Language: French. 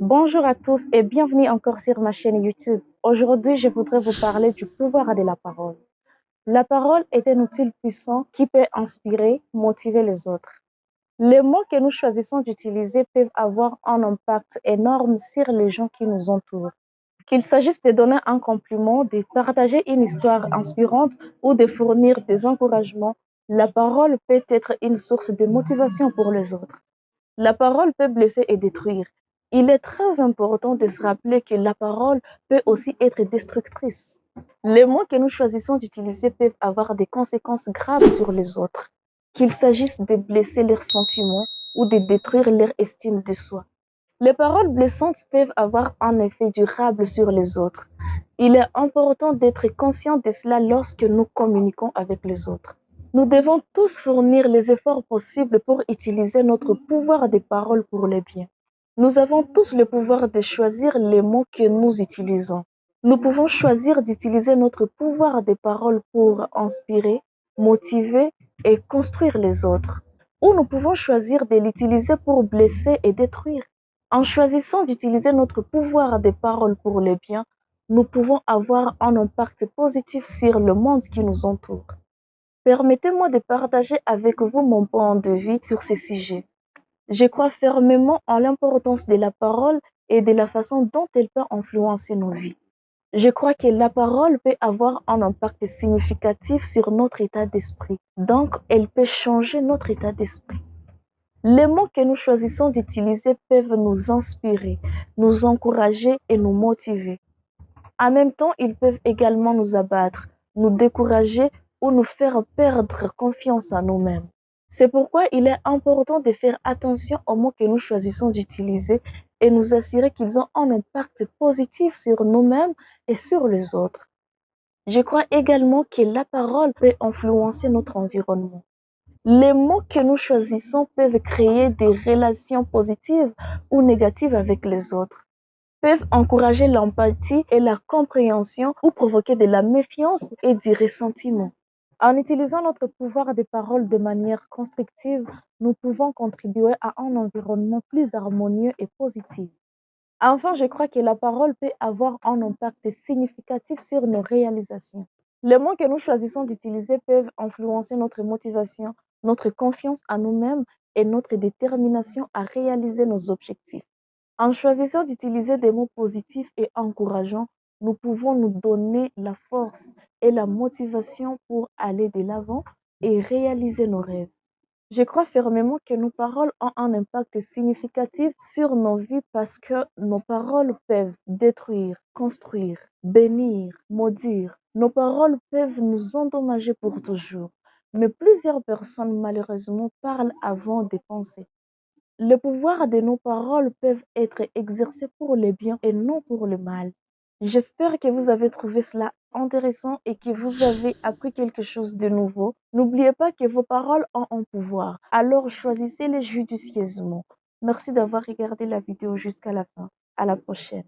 Bonjour à tous et bienvenue encore sur ma chaîne YouTube. Aujourd'hui, je voudrais vous parler du pouvoir de la parole. La parole est un outil puissant qui peut inspirer, motiver les autres. Les mots que nous choisissons d'utiliser peuvent avoir un impact énorme sur les gens qui nous entourent. Qu'il s'agisse de donner un compliment, de partager une histoire inspirante ou de fournir des encouragements, la parole peut être une source de motivation pour les autres. La parole peut blesser et détruire. Il est très important de se rappeler que la parole peut aussi être destructrice. Les mots que nous choisissons d'utiliser peuvent avoir des conséquences graves sur les autres, qu'il s'agisse de blesser leurs sentiments ou de détruire leur estime de soi. Les paroles blessantes peuvent avoir un effet durable sur les autres. Il est important d'être conscient de cela lorsque nous communiquons avec les autres. Nous devons tous fournir les efforts possibles pour utiliser notre pouvoir de parole pour le bien. Nous avons tous le pouvoir de choisir les mots que nous utilisons. Nous pouvons choisir d'utiliser notre pouvoir de parole pour inspirer, motiver et construire les autres. Ou nous pouvons choisir de l'utiliser pour blesser et détruire. En choisissant d'utiliser notre pouvoir de parole pour le bien, nous pouvons avoir un impact positif sur le monde qui nous entoure. Permettez-moi de partager avec vous mon point de vue sur ce sujet. Je crois fermement en l'importance de la parole et de la façon dont elle peut influencer nos vies. Je crois que la parole peut avoir un impact significatif sur notre état d'esprit. Donc, elle peut changer notre état d'esprit. Les mots que nous choisissons d'utiliser peuvent nous inspirer, nous encourager et nous motiver. En même temps, ils peuvent également nous abattre, nous décourager ou nous faire perdre confiance en nous-mêmes. C'est pourquoi il est important de faire attention aux mots que nous choisissons d'utiliser et nous assurer qu'ils ont un impact positif sur nous-mêmes et sur les autres. Je crois également que la parole peut influencer notre environnement. Les mots que nous choisissons peuvent créer des relations positives ou négatives avec les autres, peuvent encourager l'empathie et la compréhension ou provoquer de la méfiance et du ressentiment. En utilisant notre pouvoir de parole de manière constructive, nous pouvons contribuer à un environnement plus harmonieux et positif. Enfin, je crois que la parole peut avoir un impact significatif sur nos réalisations. Les mots que nous choisissons d'utiliser peuvent influencer notre motivation, notre confiance en nous-mêmes et notre détermination à réaliser nos objectifs. En choisissant d'utiliser des mots positifs et encourageants, nous pouvons nous donner la force et la motivation pour aller de l'avant et réaliser nos rêves. Je crois fermement que nos paroles ont un impact significatif sur nos vies parce que nos paroles peuvent détruire, construire, bénir, maudire. Nos paroles peuvent nous endommager pour toujours. Mais plusieurs personnes malheureusement parlent avant de penser. Le pouvoir de nos paroles peuvent être exercé pour le bien et non pour le mal. J'espère que vous avez trouvé cela intéressant et que vous avez appris quelque chose de nouveau. N'oubliez pas que vos paroles ont un pouvoir, alors choisissez-les judicieusement. Merci d'avoir regardé la vidéo jusqu'à la fin. À la prochaine.